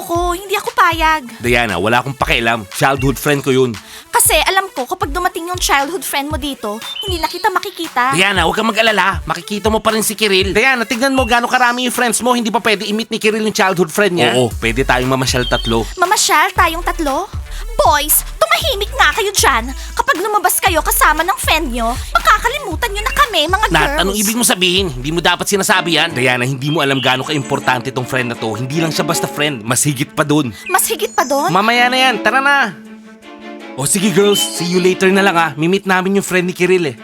Ayoko, hindi ako payag. Diana, wala akong pakialam. Childhood friend ko yun. Kasi alam ko kapag dumating yung childhood friend mo dito, hindi na kita makikita. Diana, huwag kang mag-alala. Makikita mo pa rin si Kiril. Diana, tignan mo gaano karami yung friends mo. Hindi pa pwede i-meet ni Kiril yung childhood friend niya. Oo, pwede tayong mamasyal tatlo. Mamasyal tayong tatlo? Boys, tumahimik nga kayo dyan. Kapag lumabas kayo kasama ng friend nyo, makakalimutan nyo na kami, mga Nat, girls. anong ibig mo sabihin? Hindi mo dapat sinasabi yan. Diana, hindi mo alam gaano ka-importante tong friend na to. Hindi lang siya basta friend. Mas higit pa dun. Mas higit pa doon? Mamaya na yan. Tara na. O sige girls, see you later na lang Mimit namin yung friend ni Kiril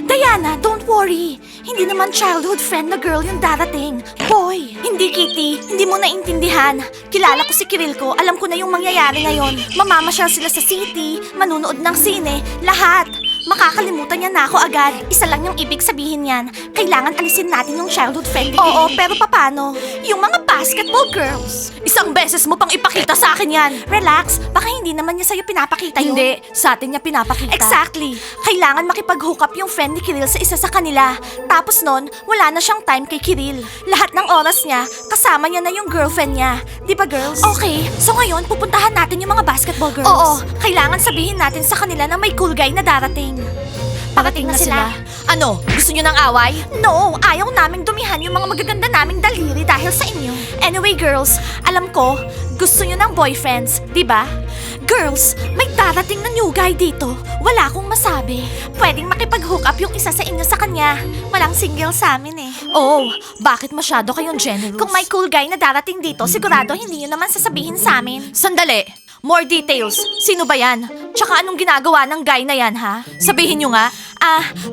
Diana, don't worry. Hindi naman childhood friend na girl yung darating. Boy, hindi Kitty, hindi mo naintindihan. Kilala ko si Kiril ko, alam ko na yung mangyayari ngayon. Mamamasyal sila sa city, manunood ng sine, lahat. Makakalimutan niya na ako agad. Isa lang yung ibig sabihin yan. Kailangan alisin natin yung childhood friend ni Kiril. Oo, pero paano? Yung mga basketball girls. Isang beses mo pang ipakita sa akin yan. Relax, baka hindi naman niya sa'yo pinapakita yun. Hindi, sa atin niya pinapakita. Exactly. Kailangan makipag-hook up yung friend ni Kiril sa isa sa kanila. Tapos nun, wala na siyang time kay Kiril. Lahat ng oras niya, kasama niya na yung girlfriend niya. Di ba girls? Okay, so ngayon pupuntahan natin yung mga basketball girls. Oo, kailangan sabihin natin sa kanila na may cool guy na darating. Parating na sila. Ano? Gusto niyo ng away? No, ayaw naming dumihan yung mga magaganda naming daliri dahil sa inyo. Anyway girls, alam ko, gusto niyo ng boyfriends, di ba? Girls, may darating na new guy dito. Wala akong masabi. Pwedeng makipag-hook up yung isa sa inyo sa kanya. Walang single sa amin Oh, bakit masyado kayong generous? Kung may cool guy na darating dito, sigurado hindi nyo naman sasabihin sa amin. Sandali. More details. Sino ba yan? Tsaka anong ginagawa ng guy na yan, ha? Sabihin nyo nga.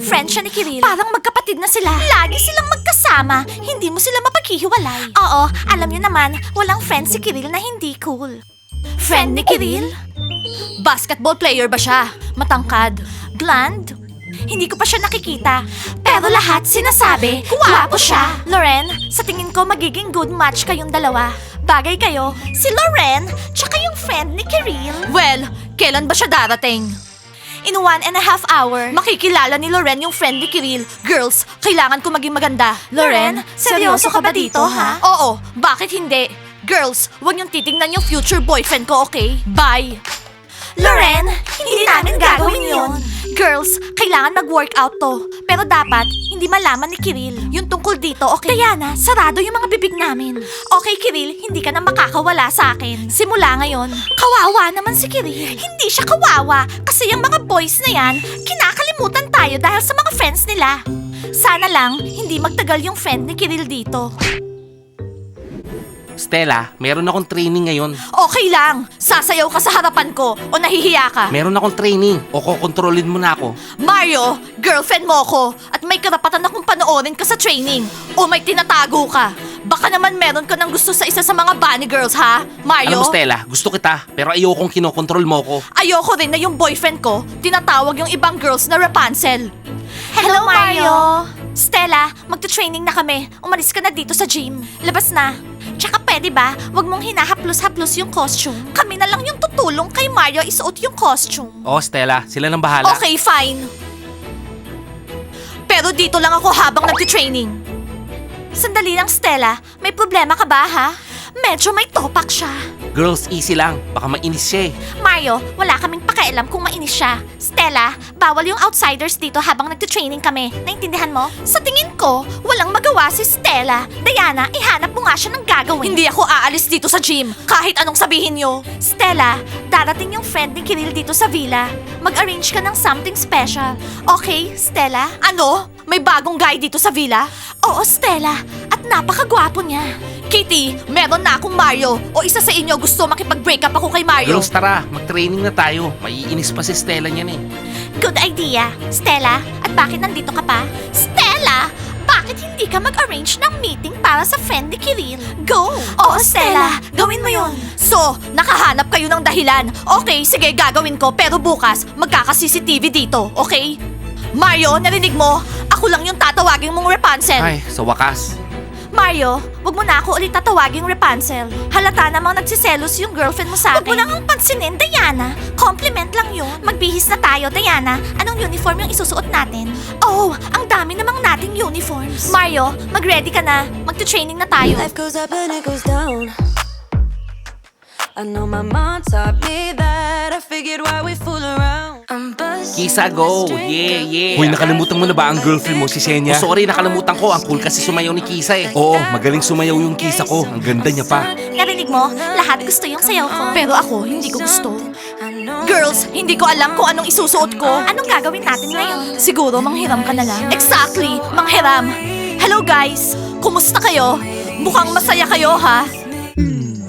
Friend siya ni Kiril. Parang magkapatid na sila. Lagi silang magkasama. Hindi mo sila mapaghihiwalay. Oo, alam nyo naman, walang friend si Kiril na hindi cool. Friend ni Kiril? Basketball player ba siya? Matangkad? Bland? Hindi ko pa siya nakikita. Pero lahat sinasabi, guwapo siya. Loren, sa tingin ko magiging good match kayong dalawa. Bagay kayo, si Loren, tsaka yung friend ni Kiril. Well, kailan ba siya darating? In 1.5 hour, makikilala ni Loren yung friend ni Kiril. Girls, kailangan ko maging maganda. Loren, seryoso ka ba dito, ha? Oo, bakit hindi? Girls, huwag niyong titingnan yung future boyfriend ko, okay? Bye! Loren, hindi namin gagawin yun. Girls, kailangan mag-workout to. Pero dapat, hindi malaman ni Kiril. Yung tungkol dito, okay? Diana, sarado yung mga bibig namin. Okay, Kiril, hindi ka na makakawala sa akin. Simula ngayon. Kawawa naman si Kiril. Hindi siya kawawa. Kasi yung mga boys na yan, kinakalimutan tayo dahil sa mga friends nila. Sana lang, hindi magtagal yung friend ni Kiril dito. Stella, meron akong training ngayon. Okay lang. Sasayaw ka sa harapan ko o nahihiya ka. Meron akong training. O kokontrolin mo na ako. Mario, girlfriend mo ako at may karapatan akong panoorin ka sa training o may tinatago ka. Baka naman meron ka ng gusto sa isa sa mga bunny girls, ha? Mario? Alam mo Stella, gusto kita. Pero ayokong kinokontrol mo ko. Ayoko rin na yung boyfriend ko tinatawag yung ibang girls na Rapunzel. Hello, Mario! Stella, magta-training na kami. Umalis ka na dito sa gym. Labas na. Tsaka pwede ba, wag mong hinahaplos-haplos yung costume? Kami na lang yung tutulong kay Mario isuot yung costume. Oh Stella, sila nang bahala. Okay, fine. Pero dito lang ako habang nagti-training. Sandali lang, Stella. May problema ka ba, ha? Medyo may topak siya. Girls, easy lang. Baka mainis siya Mario, wala kaming pakialam kung mainis siya. Stella, bawal yung outsiders dito habang nagtitraining kami. Naintindihan mo? Sa tingin ko, walang magawa si Stella. Diana, ihanap mo nga siya ng gagawin. Hindi ako aalis dito sa gym, kahit anong sabihin nyo. Stella, darating yung friend ni Kiril dito sa villa. Mag-arrange ka ng something special. Okay, Stella? Ano? May bagong guy dito sa villa? Oo, Stella. At napakagwapo niya. Kitty, meron na akong Mario. O isa sa inyo gusto makipag-break up ako kay Mario. Girls, tara. Mag-training na tayo. Maiinis pa si Stella niyan Good idea. Stella, at bakit nandito ka pa? Stella, bakit hindi ka mag-arrange ng meeting para sa friend ni Kiril? Go! Oo, Stella, gawin mo yun. So, nakahanap kayo ng dahilan. Okay, sige, gagawin ko. Pero bukas, magkaka-CCTV dito, okay? Mario, narinig mo? Ako lang yung tatawagin mong Rapunzel. Ay, sa wakas. Mario, wag mo na ako ulit tatawaging Rapunzel. Halata namang nagsiselos yung girlfriend mo sa akin. Wag mo nang pansinin, Diana. Compliment lang yun. Magbihis na tayo, Diana. Anong uniform yung isusuot natin? Oh, ang dami namang nating uniforms. Mario, mag-ready ka na. Magte-training na tayo. Life goes up and it goes down. I know my mom taught me that. I figured why we fool around. I'm buzzing. Kisa, go! Yeah, yeah! Hoy, nakalimutan mo na ba ang girlfriend mo, si Senya? Oh, sorry, nakalimutan ko. Ang cool kasi sumayaw ni Kisa eh. Oo, magaling sumayaw yung Kisa ko. Ang ganda niya pa. Narinig mo? Lahat gusto yung sayaw ko. Pero ako, hindi ko gusto. Girls, hindi ko alam kung anong isusuot ko. Anong gagawin natin ngayon? Siguro manghiram ka na lang. Exactly, manghiram. Hello guys, kumusta kayo? Mukhang masaya kayo ha?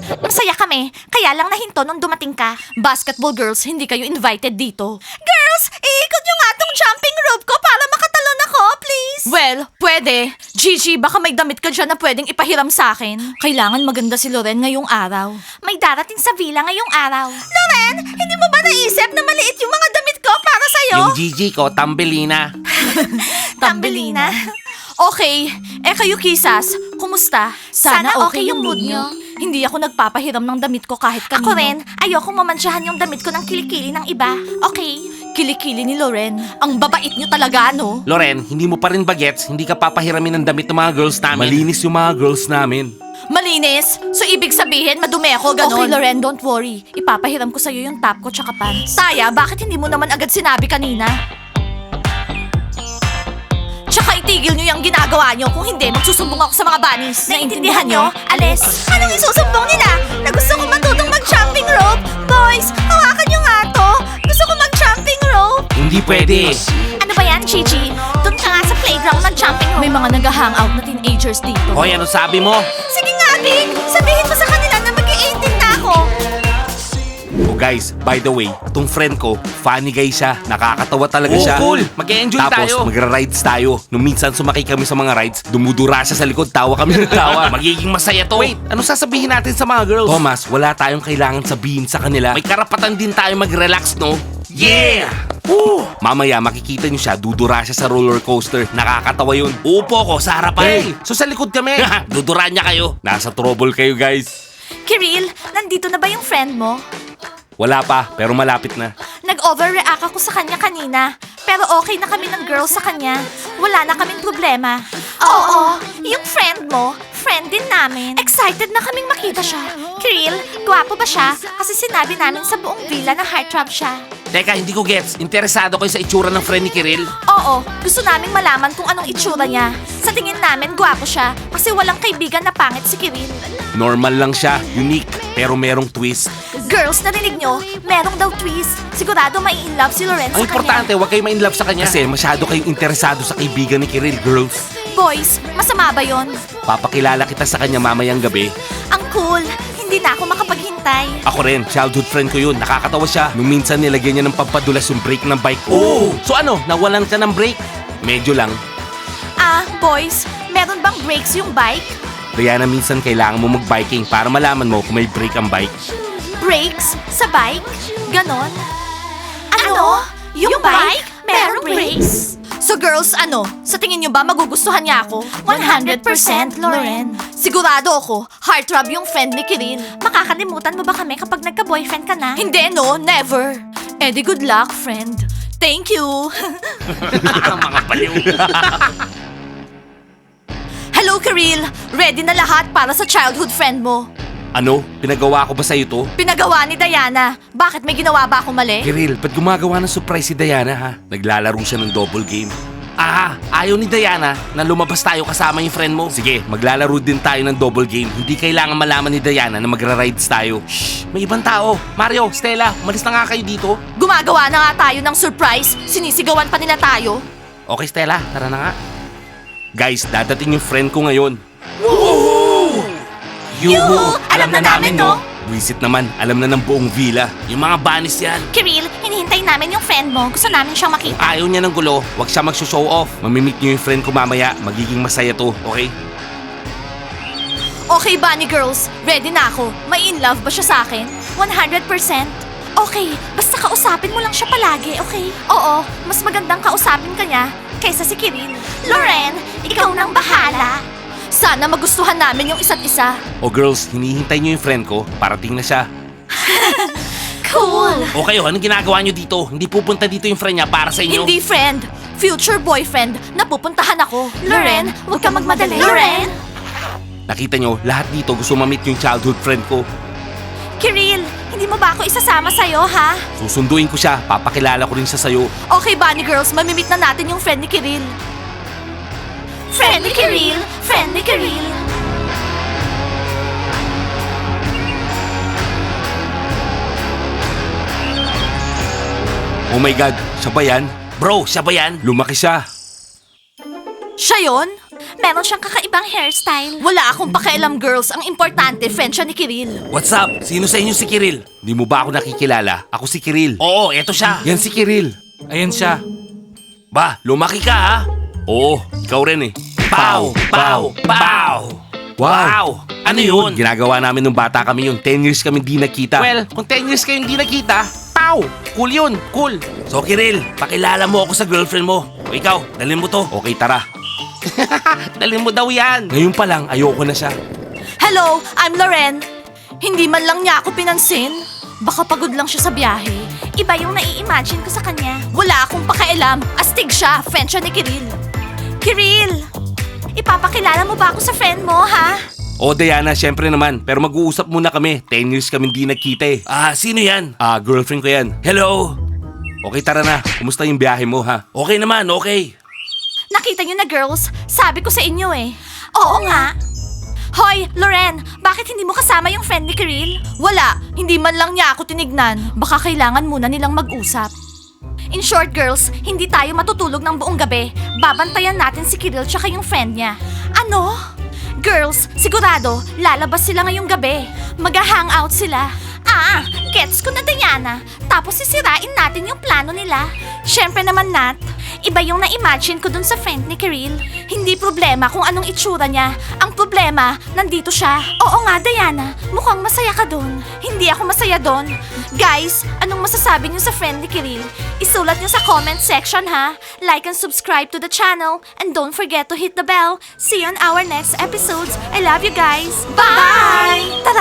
Masaya kami, kaya lang nahinto nung dumating ka. Basketball girls, hindi kayo invited dito. Girls, iikot nyo nga tong jumping rope ko para makatalon ako, please. Well, pwede. Gigi, baka may damit ka dyan na pwedeng ipahiram sa akin. Kailangan maganda si Loren ngayong araw. May darating sa villa ngayong araw. Loren, hindi mo ba naisip na maliit yung mga damit ko para sa'yo? Yung Gigi ko, Tambelina. Tambelina. Okay, kayo kisas, kumusta? Sana okay yung mood nyo. Hindi ako nagpapahiram ng damit ko kahit kanino. Ako rin, ayoko mamansyahan yung damit ko ng kilikili ng iba. Okay? Kilikili ni Loren. Ang babait nyo talaga, no? Loren, hindi mo pa rin bagets, hindi ka papahiramin ng damit ng mga girls namin. Malinis yung mga girls namin. Malinis? So ibig sabihin, madumi ako, ganon? Okay, Loren, don't worry. Ipapahiram ko sa'yo yung top ko tsaka pants. Taya, bakit hindi mo naman agad sinabi kanina? Tsaka itigil nyo yung ginagawa nyo. Kung hindi, magsusumbong ako sa mga bunnies. Naintindihan nyo? Alis. Anong isusumbong nila? Na gusto ko matutong mag-jumping rope? Boys, hawakan nyo nga to. Gusto ko mag-jumping rope. Hindi pwede. Ano ba yan, Gigi? Doon ka nga sa playground mag-jumping rope. May mga nag-hangout na teenagers dito. Hoy, ano sabi mo? Sige nga, Big. Sabihin mo sa kanila na mag-18 na ako. Oh guys, by the way, itong friend ko, funny guy siya. Nakakatawa talaga siya. cool. Mag-e-enjoy Tapos, tayo. magra-rides tayo. Nung minsan sumakay kami sa mga rides, dumudura siya sa likod, tawa kami ng tawa. Magiging masaya to. Wait, ano sasabihin natin sa mga girls? Thomas, wala tayong kailangan sabihin sa kanila. May karapatan din tayo mag-relax, no? Yeah! Woo! Mamaya makikita niyo siya, dudura siya sa roller coaster. Nakakatawa yun. Upo ko sa harapan. Hey, so sa likod kami. Dudura niya kayo. Nasa trouble kayo, guys. Kiril, nandito na ba yung friend mo? Wala pa, pero malapit na. Nag-overreact ako sa kanya kanina. Pero okay na kami ng girls sa kanya. Wala na kaming problema. Oo, yung friend mo, friend din namin. Excited na kaming makita siya. Kiril, gwapo ba siya? Kasi sinabi namin sa buong villa na heartthrob siya. Teka, hindi ko gets. Interesado kayo sa itsura ng friend ni Kiril? Oo, gusto naming malaman kung anong itsura niya. Sa tingin namin, gwapo siya. Kasi walang kaibigan na pangit si Kiril. Normal lang siya, unique, pero merong twist. Girls, narinig nyo? Merong daw twist. Sigurado may in love si Loren sa Ang importante, huwag kayo ma-inlove sa kanya. Kasi masyado kayong interesado sa kaibigan ni Kiril, girls. Boys, masama ba yon? Papakilala kita sa kanya mamayang gabi. Ang cool. Hindi na ako makapaghintay. Ako rin, childhood friend ko yun. Nakakatawa siya. Nung minsan nilagyan niya ng pampadulas yung brake ng bike ko. Oh! So ano, nawalan ka ng brake? Medyo lang. Boys, meron bang brakes yung bike? Diana, minsan kailangan mo mag-biking para malaman mo kung may brake ang bike. Brakes? Sa bike? Ganon? Ano? Yung bike? Merong brakes? So girls, ano? Sa tingin nyo ba magugustuhan niya ako? 100% Loren. Sigurado ako, heartthrob yung friend ni Kiril. Makakalimutan mo ba kami kapag nagka-boyfriend ka na? Hindi no, never. Di good luck, friend. Thank you. Mga baliw. Hello, Kiril. Ready na lahat para sa childhood friend mo. Ano? Pinagawa ko ba sa'yo to? Pinagawa ni Diana. Bakit may ginawa ba ako mali? Kiril, ba't gumagawa ng surprise si Diana ha? Naglalaro siya ng double game. Ayaw ni Diana na lumabas tayo kasama yung friend mo. Sige, maglalaro din tayo ng double game. Hindi kailangan malaman ni Diana na magra-rides tayo. Shh, may ibang tao. Mario, Stella, malis na nga kayo dito. Gumagawa na nga tayo ng surprise. Sinisigawan pa nila tayo. Okay, Stella, tara na nga. Guys, dadating yung friend ko ngayon. Yuhu! Alam na namin, no? Visit naman, alam na ng buong villa. Yung mga banis yan. Kiril, hinihintay namin yung friend mo. Gusto namin siyang makita. Ayaw niya ng gulo, wag siya mag-show off. Mamimit niyo yung friend ko mamaya, magiging masaya to, okay? Okay, Bunny Girls. Ready na ako. May in love ba siya sa akin? 100%? Okay, basta kausapin mo lang siya palagi, okay? Oo, mas magandang kausapin ka niya kaysa si Kiril. Loren, ikaw nang bahala. Sana magustuhan namin yung isa't isa. O girls, hinihintay niyo yung friend ko, parating na siya. Cool! O kayo, anong ginagawa niyo dito? Hindi pupunta dito yung friend niya para sa inyo? Hindi friend, future boyfriend, napupuntahan ako. Loren, huwag ka magmadali. Loren! Nakita niyo, lahat dito gusto ma-meet yung childhood friend ko. Kiril, hindi mo ba ako isasama sa'yo, ha? Susunduin ko siya. Papakilala ko rin siya sa'yo. Okay, Bunny Girls, mamimit na natin yung friend ni Kiril. Friend ni Kiril! Friend ni Kiril! Oh my God, siya ba yan? Bro, siya ba yan? Lumaki siya. Siya yun? Meron siyang kakaibang hairstyle. Wala akong pakialam, girls. Ang importante, friend siya ni Kiril. What's up? Sino sa inyo si Kiril? Hindi mo ba ako nakikilala? Ako si Kiril. Oo, eto siya. Yan si Kiril. Ayan siya. Ba, lumaki ka ha? Oo, ikaw rin eh. Pow! Pow! Pow! Wow! Ano yun? Ginagawa namin nung bata kami yun. 10 years kami di nakita. Well, kung 10 years kayo hindi nakita, pow! Cool yun, cool. So Kiril, pakilala mo ako sa girlfriend mo. O ikaw, dalhin mo to. Okay, tara. Dalhin mo daw yan. Ngayon pa lang, ayoko na siya. Hello, I'm Loren. Hindi man lang niya ako pinansin. Baka pagod lang siya sa biyahe. Iba yung nai-imagine ko sa kanya. Wala akong pakialam. Astig siya. Friend siya ni Kiril. Kiril! Ipapakilala mo ba ako sa friend mo, ha? O Diana, syempre naman. Pero mag-uusap muna kami. 10 years kami di nagkita eh. Sino yan? Girlfriend ko yan. Hello? Okay, tara na. Kumusta yung biyahe mo, ha? Okay naman, okay. Nakita niyo na, girls. Sabi ko sa inyo eh. Oo nga. Hoy, Loren, bakit hindi mo kasama yung friend ni Kiril? Wala, hindi man lang niya ako tinignan. Baka kailangan muna nilang mag-usap. In short, girls, hindi tayo matutulog ng buong gabi. Babantayan natin si Kiril tsaka yung friend niya. Ano? Girls, sigurado, lalabas sila ngayong gabi. Mag-hangout sila. Gets ko na, Diana. Tapos sisirain natin yung plano nila. Siyempre naman, Nat. Iba yung na-imagine ko dun sa friend ni Kiril. Hindi problema kung anong itsura niya. Ang problema, nandito siya. Oo nga, Diana. Mukhang masaya ka dun. Hindi ako masaya dun. Guys, anong masasabi niyo sa friend ni Kiril? Isulat niyo sa comment section, ha? Like and subscribe to the channel. And don't forget to hit the bell. See you on our next episodes. I love you guys. Bye! Tara